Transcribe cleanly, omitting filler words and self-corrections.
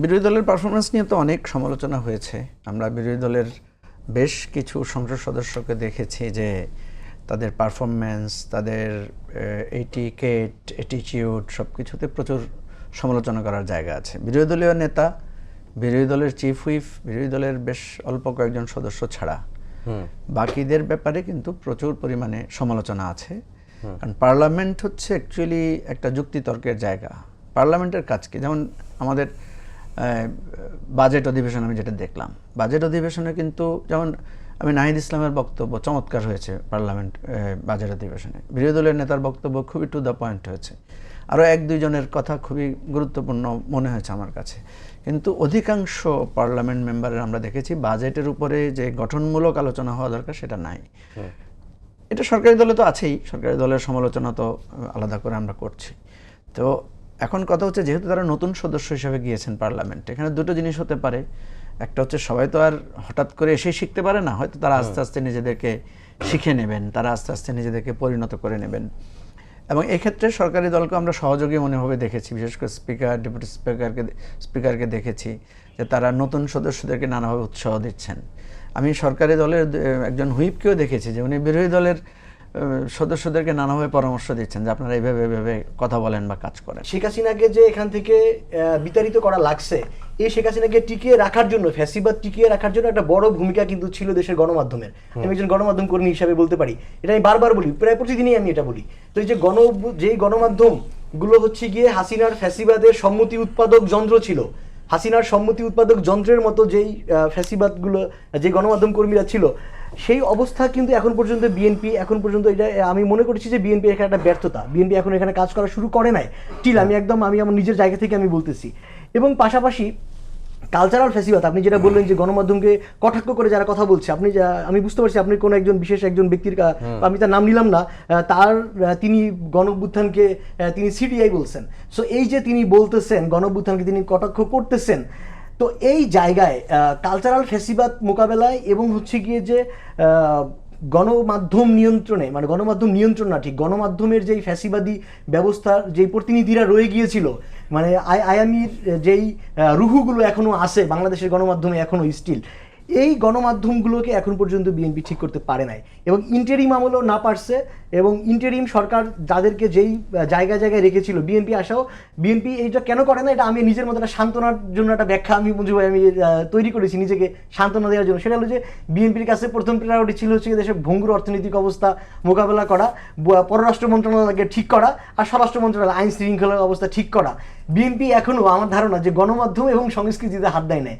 বিরোধী দলের পারফরমেন্স নিয়ে তো অনেক সমালোচনা হয়েছে। আমরা বিরোধী দলের বেশ কিছু সংসদ সদস্যকে দেখেছি যে তাদের পারফরমেন্স, তাদের এটিকেট, অ্যাটিটিউড সব কিছুতে প্রচুর সমালোচনা করার জায়গা আছে। বিরোধী দলীয় নেতা, বিরোধী দলের চিফ হুইপ, বিরোধী দলের বেশ অল্প কয়েকজন সদস্য ছাড়া বাকিদের ব্যাপারে কিন্তু প্রচুর পরিমাণে সমালোচনা আছে। কারণ পার্লামেন্ট হচ্ছে অ্যাকচুয়ালি একটা যুক্তিতর্কের জায়গা। পার্লামেন্টের কাজ কি? যেমন আমাদের বাজেট অধিবেশন আমি যেটা দেখলাম, বাজেট অধিবেশনে কিন্তু যেমন আমি নাহিদ ইসলামের বক্তব্য চমৎকার হয়েছে পার্লামেন্ট বাজেট অধিবেশনে, বিরোধী দলের নেতার বক্তব্য খুবই টু দ্য পয়েন্ট হয়েছে, আরও এক দুইজনের কথা খুবই গুরুত্বপূর্ণ মনে হয়েছে আমার কাছে। কিন্তু অধিকাংশ পার্লামেন্ট মেম্বারের আমরা দেখেছি বাজেটের উপরে যে গঠনমূলক আলোচনা হওয়া দরকার সেটা নাই। এটা সরকারি দলে তো আছেই, সরকারি দলের সমালোচনা তো আলাদা করে আমরা করছি। তো এখন কথা হচ্ছে, যেহেতু তারা নতুন সদস্য হিসেবে গিয়েছেন পার্লামেন্টে, এখানে দুটো জিনিস হতে পারে। একটা হচ্ছে সবাই তো আর হঠাৎ করে এসেই শিখতে পারে না, হয়তো তারা আস্তে আস্তে নিজেদেরকে শিখে নেবেন, তারা আস্তে আস্তে নিজেদেরকে পরিণত করে নেবেন। এবং এক্ষেত্রে সরকারি দলকে আমরা সহযোগী মনোভাবে দেখেছি, বিশেষ করে স্পিকার, ডেপুটি স্পিকারকে দেখেছি যে তারা নতুন সদস্যদেরকে নানাভাবে উৎসাহ দিচ্ছেন। আমি সরকারি দলের একজন হুইপকেও দেখেছি যে উনি বিরোধী দলের সদস্যদেরকে নানাভাবে পরামর্শ দিচ্ছেন যে আপনারা এইভাবে কথা বলেন বা কাজ করেন। শেখ হাসিনাকে যে এখান থেকে বিতাড়িত করা লাগছে, এই শেখ হাসিনাকে টিকিয়ে রাখার জন্য, ফ্যাসিবাদ টিকিয়ে রাখার জন্য একটা বড় ভূমিকা কিন্তু ছিল দেশের গণমাধ্যমের। আমি একজন গণমাধ্যম কর্মী হিসাবে বলতে পারি, এটা আমি বারবার বলি, প্রায় প্রতিদিনই আমি এটা বলি। তো এই যে যেই গণমাধ্যম গুলো হচ্ছে গিয়ে হাসিনার ফ্যাসিবাদের সম্মতি উৎপাদক যন্ত্র ছিল, হাসিনার সম্মতি উৎপাদক যন্ত্রের মতো যেই ফ্যাসিবাদগুলো, যে গণমাধ্যম কর্মীরা ছিল, সেই অবস্থা কিন্তু এখন পর্যন্ত বিএনপি, এখন পর্যন্ত এটা আমি মনে করছি যে বিএনপি এখানে একটা ব্যর্থতা। বিএনপি এখন এখানে কাজ করা শুরু করে নাই টিল, আমি আমার নিজের জায়গা থেকে আমি বলতেছি। এবং পাশাপাশি কালচারাল ফ্যাসিবাদ, আপনি যেটা বললেন যে গণমাধ্যমকে কটাক্ষ করে যারা কথা বলছে, আমি বুঝতে পারছি আপনি কোনো একজন বিশেষ একজন ব্যক্তির, আমি তার নাম নিলাম না, তিনি গণঅভ্যুত্থানকে তিনি সিটিআই বলছেন। সো এই যে তিনি বলতেছেন গণঅভ্যুত্থানকে তিনি কটাক্ষ করতেছেন, তো এই জায়গায় কালচারাল ফ্যাসিবাদ মোকাবেলায় এবং হচ্ছে গিয়ে যে গণমাধ্যম নিয়ন্ত্রণে, মানে গণমাধ্যম নিয়ন্ত্রণ না ঠিক, গণমাধ্যমের যেই ফ্যাসিবাদী ব্যবস্থার যেই প্রতিনিধিরা রয়ে গিয়েছিল, মানে আয়ামির যেই রুহুগুলো এখনো আছে বাংলাদেশের গণমাধ্যমে এখনো স্টিল, এই গণমাধ্যমগুলোকে এখন পর্যন্ত বিএনপি ঠিক করতে পারে নাই। এবং ইন্টারিম আমলও না পারছে, এবং ইন্টারিম সরকার যাদেরকে যেই জায়গায় রেখেছিল, বিএনপি এইটা কেন করে না, এটা আমি নিজের মতো একটা সান্ত্বনার জন্য একটা ব্যাখ্যা আমি তৈরি করেছি নিজেকে সান্ত্বনা দেওয়ার জন্য। সেটা হলো যে বিএনপির কাছে প্রথম প্রায়োরিটি ছিল হচ্ছে দেশের ভঙ্গুর অর্থনৈতিক অবস্থা মোকাবেলা করা, পররাষ্ট্র মন্ত্রণালয়কে ঠিক করা, আর স্বরাষ্ট্র মন্ত্রণালয় আইন শৃঙ্খলা অবস্থা ঠিক করা। বিএনপি এখনো আমার ধারণা যে গণমাধ্যম এবং সংস্কৃতিতে হাত দেয় নাই।